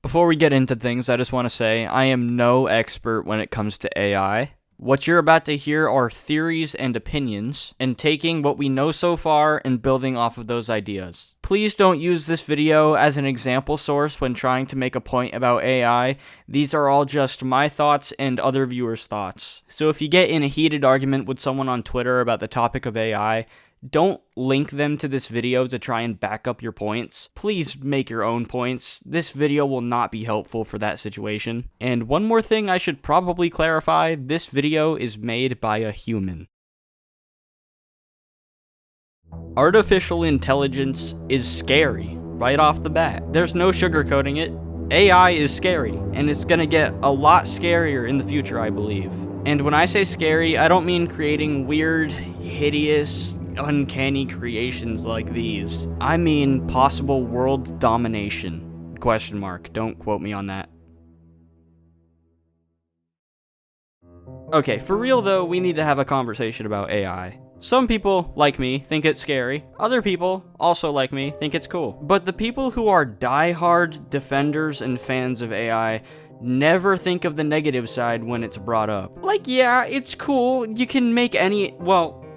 Before we get into things, I just want to say I am no expert when it comes to AI. What you're about to hear are theories and opinions, and taking what we know so far and building off of those ideas. Please don't use this video as an example source when trying to make a point about AI. These are all just my thoughts and other viewers' thoughts. So if you get in a heated argument with someone on Twitter about the topic of AI, don't link them to this video to try and back up your points. Please make your own points. This video will not be helpful for that situation. And one more thing I should probably clarify, this video is made by a human. Artificial intelligence is scary, right off the bat. There's no sugarcoating it. AI is scary, and it's gonna get a lot scarier in the future, I believe. And when I say scary, I don't mean creating weird, hideous, uncanny creations like these. I mean possible world domination. Question mark. Don't quote me on that. Okay, for real though, we need to have a conversation about AI. Some people, like me, think it's scary. Other people, also like me, think it's cool. But the people who are die-hard defenders and fans of AI never think of the negative side when it's brought up. Like, yeah, it's cool. You can make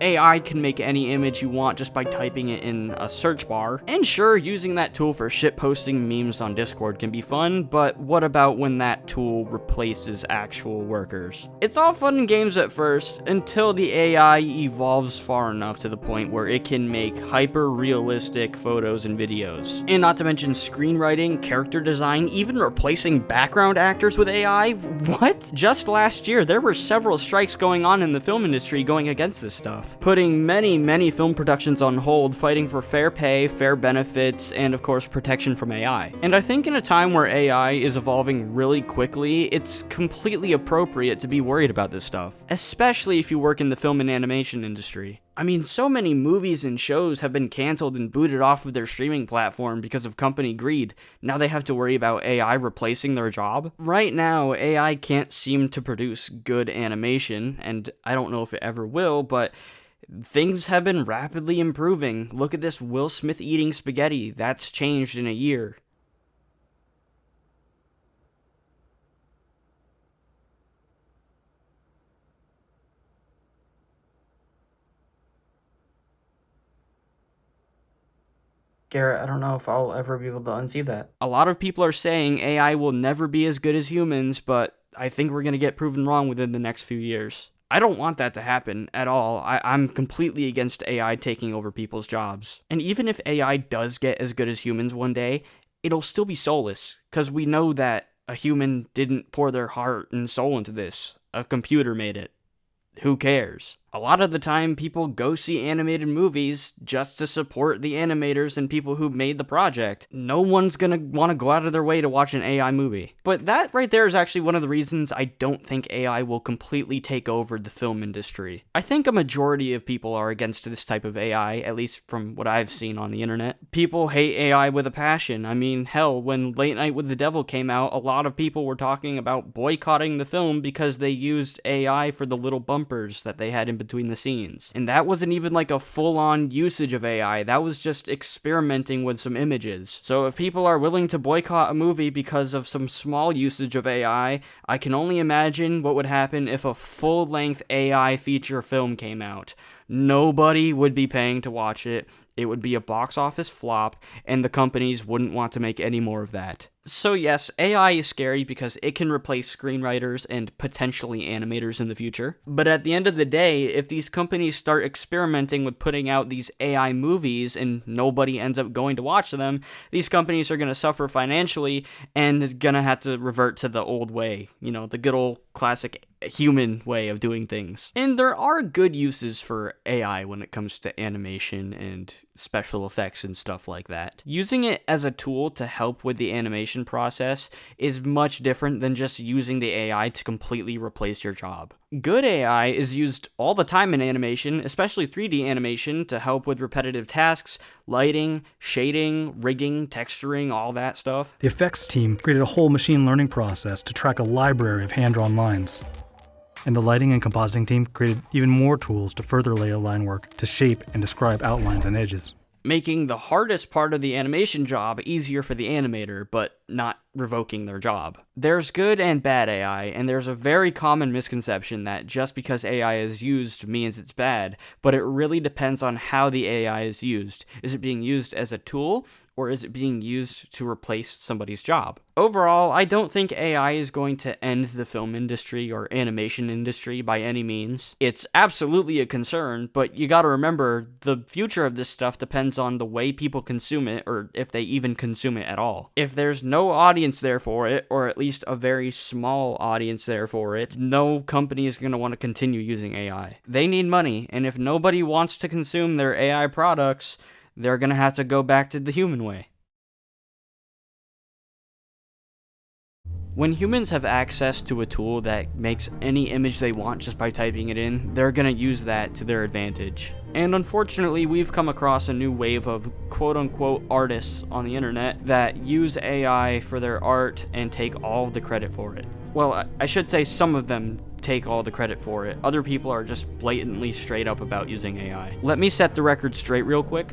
AI can make any image you want just by typing it in a search bar. And sure, using that tool for shitposting memes on Discord can be fun, but what about when that tool replaces actual workers? It's all fun and games at first, until the AI evolves far enough to the point where it can make hyper-realistic photos and videos. And not to mention screenwriting, character design, even replacing background actors with AI? What? Just last year, there were several strikes going on in the film industry going against this stuff, putting many film productions on hold, fighting for fair pay, fair benefits, and of course protection from AI. And I think in a time where AI is evolving really quickly, it's completely appropriate to be worried about this stuff, especially if you work in the film and animation industry. I mean, so many movies and shows have been canceled and booted off of their streaming platform because of company greed. Now they have to worry about AI replacing their job. Right now, AI can't seem to produce good animation, and I don't know if it ever will, but things have been rapidly improving. Look at this Will Smith eating spaghetti. That's changed in a year. Garrett, I don't know if I'll ever be able to unsee that. A lot of people are saying AI will never be as good as humans, but I think we're going to get proven wrong within the next few years. I don't want that to happen at all. I'm completely against AI taking over people's jobs. And even if AI does get as good as humans one day, it'll still be soulless, because we know that a human didn't pour their heart and soul into this. A computer made it. Who cares? A lot of the time, people go see animated movies just to support the animators and people who made the project. No one's gonna want to go out of their way to watch an AI movie. But that right there is actually one of the reasons I don't think AI will completely take over the film industry. I think a majority of people are against this type of AI, at least from what I've seen on the internet. People hate AI with a passion. I mean, hell, when Late Night with the Devil came out, a lot of people were talking about boycotting the film because they used AI for the little bumpers that they had in between the scenes. And that wasn't even like a full-on usage of AI, that was just experimenting with some images. So if people are willing to boycott a movie because of some small usage of AI, I can only imagine what would happen if a full-length AI feature film came out. Nobody would be paying to watch it. It would be a box office flop, and the companies wouldn't want to make any more of that. So yes, AI is scary because it can replace screenwriters and potentially animators in the future. But at the end of the day, if these companies start experimenting with putting out these AI movies and nobody ends up going to watch them, these companies are going to suffer financially and going to have to revert to the old way, the good old classic human way of doing things. And there are good uses for AI when it comes to animation and special effects and stuff like that. Using it as a tool to help with the animation process is much different than just using the AI to completely replace your job. Good AI is used all the time in animation, especially 3D animation, to help with repetitive tasks, lighting, shading, rigging, texturing, all that stuff. The effects team created a whole machine learning process to track a library of hand-drawn lines. And the lighting and compositing team created even more tools to further layer line work to shape and describe outlines and edges. Making the hardest part of the animation job easier for the animator, but not revoking their job. There's good and bad AI, and there's a very common misconception that just because AI is used means it's bad, but it really depends on how the AI is used. Is it being used as a tool, or is it being used to replace somebody's job? Overall, I don't think AI is going to end the film industry or animation industry by any means. It's absolutely a concern, but you gotta remember, the future of this stuff depends on the way people consume it, or if they even consume it at all. If there's no audience there for it, or at least a very small audience there for it, no company is gonna want to continue using AI. They need money, and if nobody wants to consume their AI products, they're gonna have to go back to the human way. When humans have access to a tool that makes any image they want just by typing it in, they're gonna use that to their advantage. And unfortunately, we've come across a new wave of quote-unquote artists on the internet that use AI for their art and take all the credit for it. Well, I should say some of them take all the credit for it. Other people are just blatantly straight up about using AI. Let me set the record straight real quick.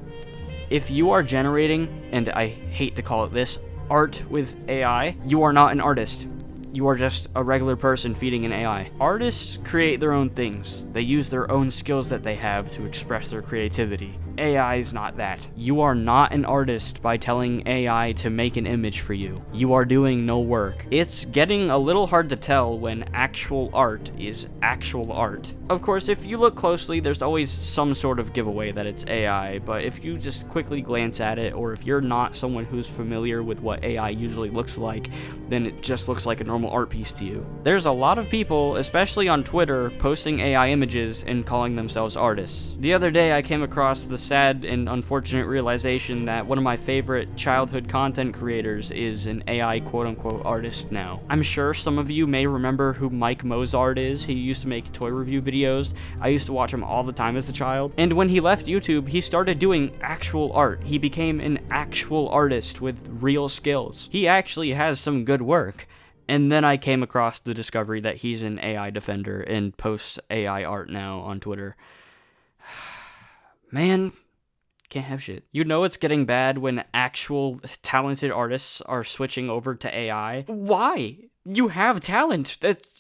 If you are generating, and I hate to call it this, art with AI, you are not an artist. You are just a regular person feeding an AI. Artists create their own things. They use their own skills that they have to express their creativity. AI is not that. You are not an artist by telling AI to make an image for you. You are doing no work. It's getting a little hard to tell when actual art is actual art. Of course, if you look closely, there's always some sort of giveaway that it's AI, but if you just quickly glance at it, or if you're not someone who's familiar with what AI usually looks like, then it just looks like a normal art piece to you. There's a lot of people, especially on Twitter, posting AI images and calling themselves artists. The other day I came across the sad and unfortunate realization that one of my favorite childhood content creators is an AI quote-unquote artist now. I'm sure some of you may remember who Mike Mozart is. He used to make toy review videos. I used to watch him all the time as a child. And when he left YouTube, he started doing actual art. He became an actual artist with real skills. He actually has some good work. And then I came across the discovery that he's an AI defender and posts AI art now on Twitter. Man, can't have shit. You know it's getting bad when actual talented artists are switching over to AI. Why? You have talent.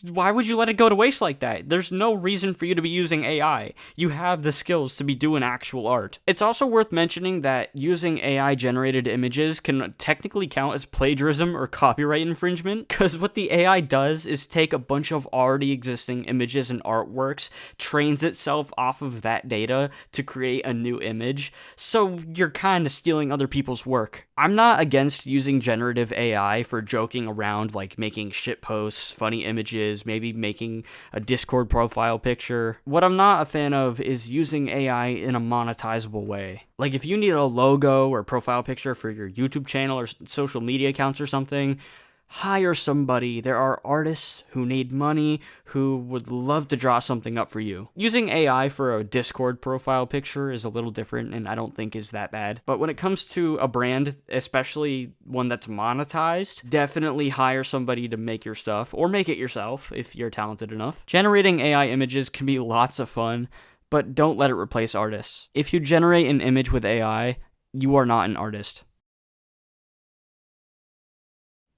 Why would you let it go to waste like that? There's no reason for you to be using AI. You have the skills to be doing actual art. It's also worth mentioning that using AI-generated images can technically count as plagiarism or copyright infringement, because what the AI does is take a bunch of already existing images and artworks, trains itself off of that data to create a new image, so you're kind of stealing other people's work. I'm not against using generative AI for joking around, like making shit posts, funny images, maybe making a Discord profile picture. What I'm not a fan of is using AI in a monetizable way. Like if you need a logo or profile picture for your YouTube channel or social media accounts or something, hire somebody. There are artists who need money who would love to draw something up for you. Using AI for a Discord profile picture is a little different and I don't think is that bad. But when it comes to a brand, especially one that's monetized, definitely hire somebody to make your stuff or make it yourself if you're talented enough. Generating AI images can be lots of fun, but don't let it replace artists. If you generate an image with AI, you are not an artist.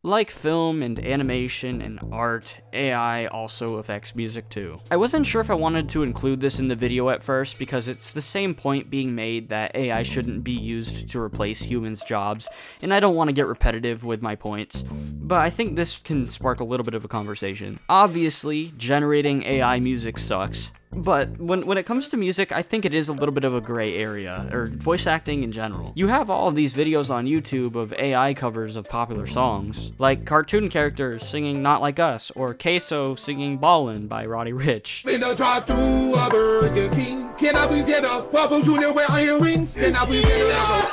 Like film and animation and art, AI also affects music too. I wasn't sure if I wanted to include this in the video at first because it's the same point being made that AI shouldn't be used to replace humans' jobs, and I don't want to get repetitive with my points, but I think this can spark a little bit of a conversation. Obviously, generating AI music sucks. But when it comes to music, I think it is a little bit of a gray area, or voice acting in general. You have all of these videos on YouTube of AI covers of popular songs, like cartoon characters singing Not Like Us, or Queso singing Ballin' by Roddy Ricch. In a drive-thru a Burger King, can I please get a Papa Jr. wear earrings? Can I please get a...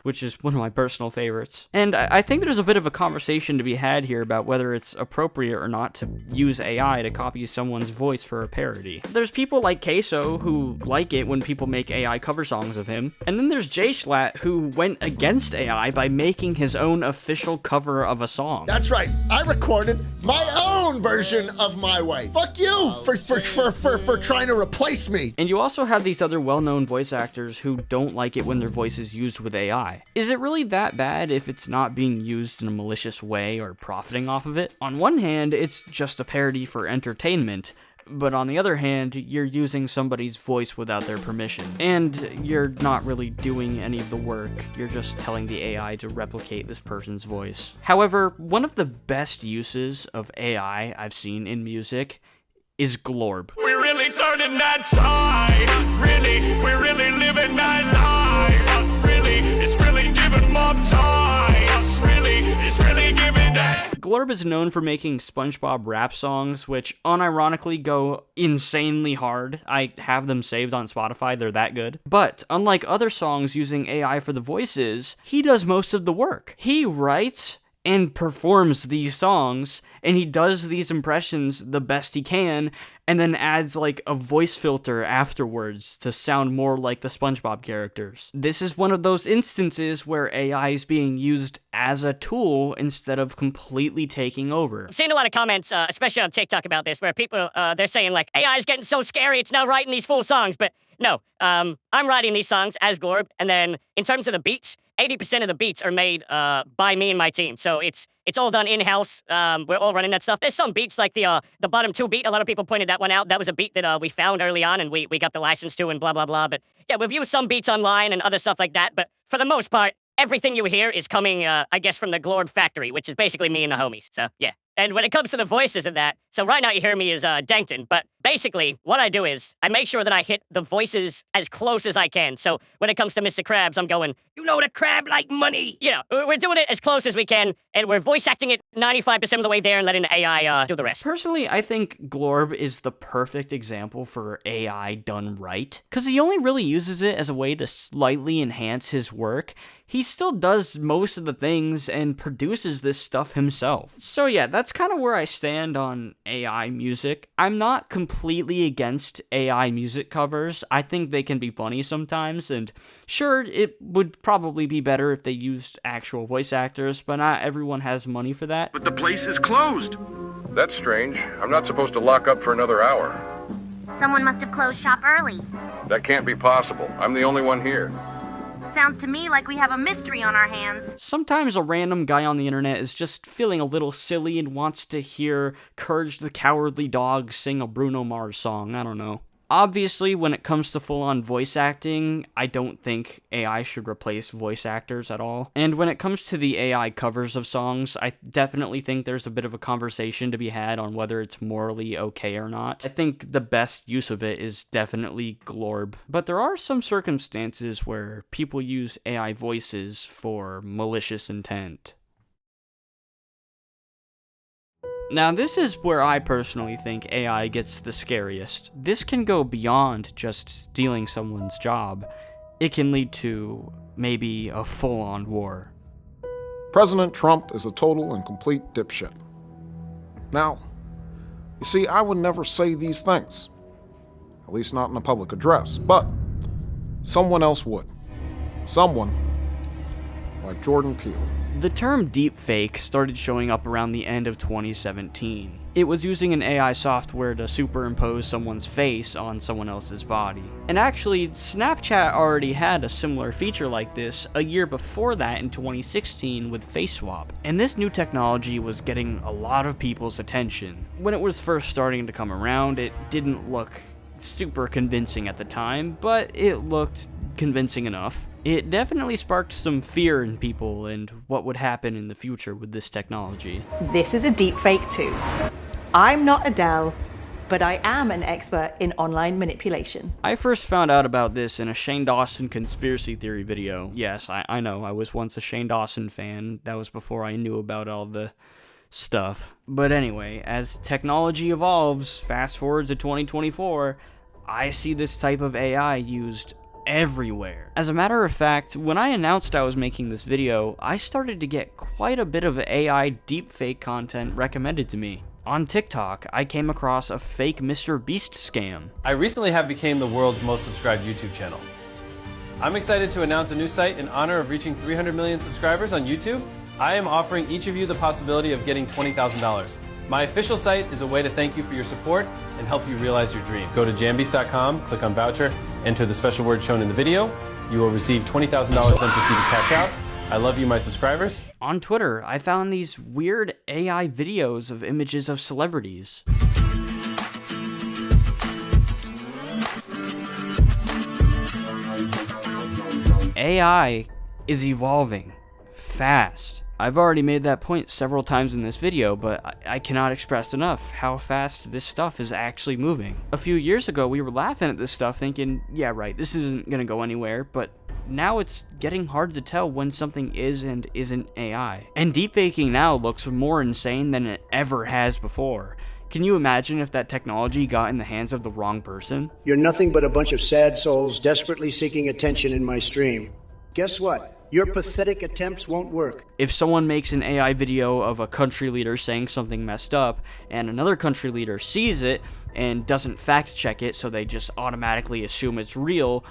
Which is one of my personal favorites. And I think there's a bit of a conversation to be had here about whether it's appropriate or not to use AI to copy someone's voice for a parody. There's people like Queso who like it when people make AI cover songs of him, and then there's Jay Schlatt who went against AI by making his own official cover of a song. That's right, I recorded my own version of My Way. Fuck you for trying to replace me. And you also have these other well-known voice actors who don't like it when their voice is used with AI. AI. Is it really that bad if it's not being used in a malicious way or profiting off of it? On one hand, it's just a parody for entertainment, but on the other hand, you're using somebody's voice without their permission. And you're not really doing any of the work, you're just telling the AI to replicate this person's voice. However, one of the best uses of AI I've seen in music is Glorb. We're really turning that side. Really, we're really living that life. Really, it's really giving more time. Really, it's really giving that. Glorb is known for making SpongeBob rap songs, which unironically go insanely hard. I have them saved on Spotify, they're that good. But unlike other songs using AI for the voices, he does most of the work. He writes and performs these songs, and he does these impressions the best he can, and then adds like a voice filter afterwards to sound more like the SpongeBob characters. This is one of those instances where AI is being used as a tool instead of completely taking over. I've seen a lot of comments, especially on TikTok about this, where people, they're saying like, AI is getting so scary, it's now writing these full songs, but no, I'm writing these songs as Glorb, and then in terms of the beats, 80% of the beats are made by me and my team, so it's all done in-house. We're all running that stuff. There's some beats like the bottom 2 beat. A lot of people pointed that one out. That was a beat that we found early on, and we got the license to, and blah blah blah. But yeah, we've used some beats online and other stuff like that. But for the most part, everything you hear is coming, I guess, from the Glorb factory, which is basically me and the homies. So yeah. And when it comes to the voices of that, so right now you hear me as Dankton, but basically what I do is I make sure that I hit the voices as close as I can. So when it comes to Mr. Krabs, I'm going, you know the crab like money. You know, we're doing it as close as we can, and we're voice acting it 95% of the way there and letting the AI do the rest. Personally, I think Glorb is the perfect example for AI done right, because he only really uses it as a way to slightly enhance his work. He still does most of the things and produces this stuff himself. So yeah, that's kind of where I stand on AI music. I'm not completely against AI music covers. I think they can be funny sometimes, and sure, it would probably be better if they used actual voice actors, but not everyone has money for that. But the place is closed. That's strange. I'm not supposed to lock up for another hour. Someone must have closed shop early. That can't be possible. I'm the only one here. Sounds to me like we have a mystery on our hands. Sometimes a random guy on the internet is just feeling a little silly and wants to hear Courage the Cowardly Dog sing a Bruno Mars song, I don't know. Obviously, when it comes to full-on voice acting, I don't think AI should replace voice actors at all. And when it comes to the AI covers of songs, I definitely think there's a bit of a conversation to be had on whether it's morally okay or not. I think the best use of it is definitely Glorb. But there are some circumstances where people use AI voices for malicious intent. Now, this is where I personally think AI gets the scariest. This can go beyond just stealing someone's job. It can lead to maybe a full-on war. President Trump is a total and complete dipshit. Now, you see, I would never say these things. At least not in a public address. But someone else would. Someone like Jordan Peele. The term deepfake started showing up around the end of 2017. It was using an AI software to superimpose someone's face on someone else's body. And actually, Snapchat already had a similar feature like this a year before that in 2016 with Face Swap. And this new technology was getting a lot of people's attention. When it was first starting to come around, it didn't look super convincing at the time, but it looked convincing enough. It definitely sparked some fear in people and what would happen in the future with this technology. This is a deepfake too. I'm not Adele, but I am an expert in online manipulation. I first found out about this in a Shane Dawson conspiracy theory video. Yes, I know, I was once a Shane Dawson fan. That was before I knew about all the stuff. But anyway, as technology evolves, fast forward to 2024, I see this type of AI used everywhere. As a matter of fact, when I announced I was making this video, I started to get quite a bit of AI deepfake content recommended to me. On TikTok, I came across a fake Mr. Beast scam. I recently have become the world's most subscribed YouTube channel. I'm excited to announce a new site in honor of reaching 300 million subscribers on YouTube. I am offering each of you the possibility of getting $20,000. My official site is a way to thank you for your support and help you realize your dreams. Go to jambeast.com, click on voucher, enter the special word shown in the video, You will receive $20,000 when proceed to cash out. I love you, my subscribers. On Twitter, I found these weird AI videos of images of celebrities. AI is evolving fast. I've already made that point several times in this video, but I cannot express enough how fast this stuff is actually moving. A few years ago, we were laughing at this stuff thinking, yeah, right, this isn't gonna go anywhere, but now it's getting hard to tell when something is and isn't AI. And deepfaking now looks more insane than it ever has before. Can you imagine if that technology got in the hands of the wrong person? You're nothing but a bunch of sad souls desperately seeking attention in my stream. Guess what? Your pathetic attempts won't work. If someone makes an AI video of a country leader saying something messed up, and another country leader sees it and doesn't fact check it, so they just automatically assume it's real,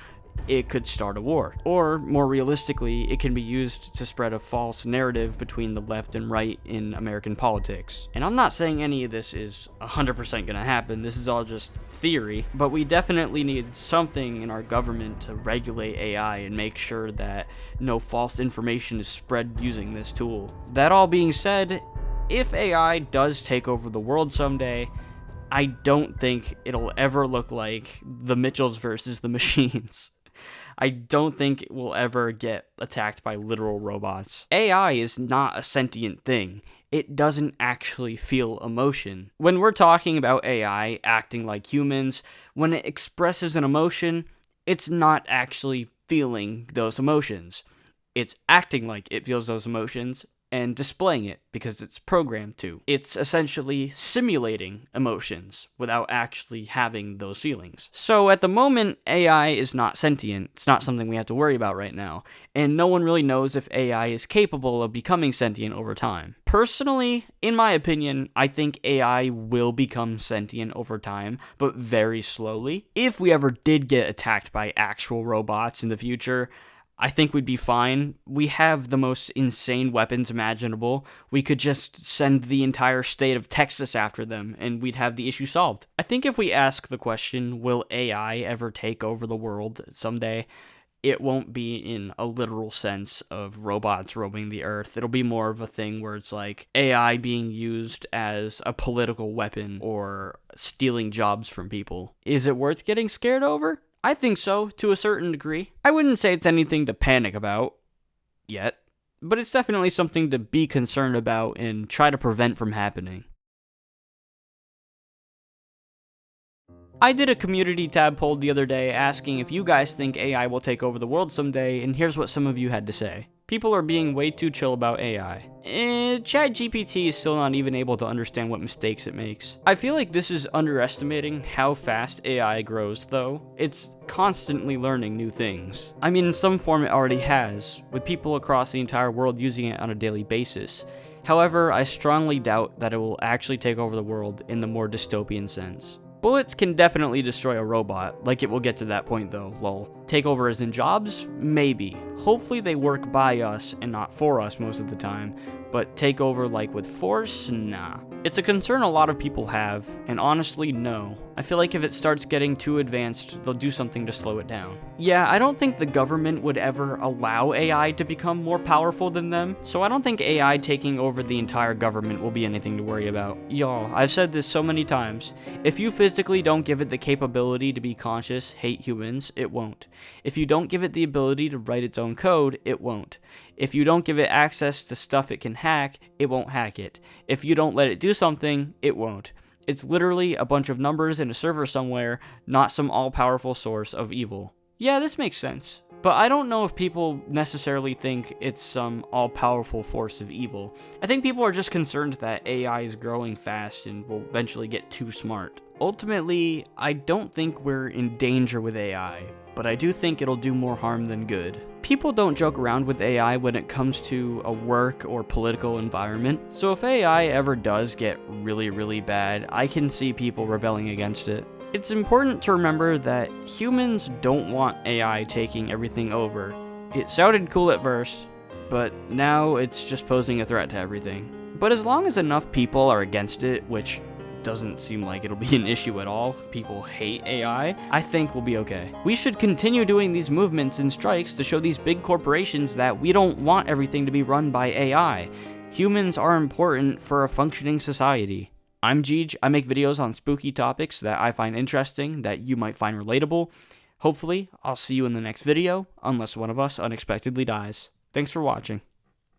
it could start a war. Or, more realistically, it can be used to spread a false narrative between the left and right in American politics. And I'm not saying any of this is 100% gonna happen, this is all just theory, but we definitely need something in our government to regulate AI and make sure that no false information is spread using this tool. That all being said, if AI does take over the world someday, I don't think it'll ever look like the Mitchells versus the Machines. I don't think it will ever get attacked by literal robots. AI is not a sentient thing. It doesn't actually feel emotion. When we're talking about AI acting like humans, when it expresses an emotion, it's not actually feeling those emotions. It's acting like it feels those emotions and displaying it because it's programmed to. It's essentially simulating emotions without actually having those feelings. So at the moment, AI is not sentient. It's not something we have to worry about right now. And no one really knows if AI is capable of becoming sentient over time. Personally, in my opinion, I think AI will become sentient over time, but very slowly. If we ever did get attacked by actual robots in the future, I think we'd be fine. We have the most insane weapons imaginable. We could just send the entire state of Texas after them, and we'd have the issue solved. I think if we ask the question, will AI ever take over the world someday, it won't be in a literal sense of robots roaming the earth. It'll be more of a thing where it's like AI being used as a political weapon or stealing jobs from people. Is it worth getting scared over? I think so, to a certain degree. I wouldn't say it's anything to panic about, yet, but it's definitely something to be concerned about and try to prevent from happening. I did a community tab poll the other day asking if you guys think AI will take over the world someday, and here's what some of you had to say. People are being way too chill about AI. ChatGPT is still not even able to understand what mistakes it makes. I feel like this is underestimating how fast AI grows, though. It's constantly learning new things. I mean, in some form it already has, with people across the entire world using it on a daily basis. However, I strongly doubt that it will actually take over the world in the more dystopian sense. Bullets can definitely destroy a robot, like it will get to that point though, lol. Take over as in jobs? Maybe. Hopefully they work by us and not for us most of the time, but take over like with force? Nah. It's a concern a lot of people have, and honestly, no. I feel like if it starts getting too advanced, they'll do something to slow it down. Yeah, I don't think the government would ever allow AI to become more powerful than them, so I don't think AI taking over the entire government will be anything to worry about. Y'all, I've said this so many times. If you physically don't give it the capability to be conscious, hate humans, it won't. If you don't give it the ability to write its own code, it won't. If you don't give it access to stuff it can hack, it won't hack it. If you don't let it do something, it won't. It's literally a bunch of numbers in a server somewhere, not some all-powerful source of evil. Yeah, this makes sense. But I don't know if people necessarily think it's some all-powerful force of evil. I think people are just concerned that AI is growing fast and will eventually get too smart. Ultimately, I don't think we're in danger with AI, but I do think it'll do more harm than good. People don't joke around with AI when it comes to a work or political environment, so if AI ever does get really bad, I can see people rebelling against it. It's important to remember that humans don't want AI taking everything over. It sounded cool at first, but now it's just posing a threat to everything. But as long as enough people are against it, which doesn't seem like it'll be an issue at all. People hate AI. I think we'll be okay. We should continue doing these movements and strikes to show these big corporations that we don't want everything to be run by AI. Humans are important for a functioning society. I'm Jeej. I make videos on spooky topics that I find interesting, that you might find relatable. Hopefully, I'll see you in the next video, unless one of us unexpectedly dies. Thanks for watching.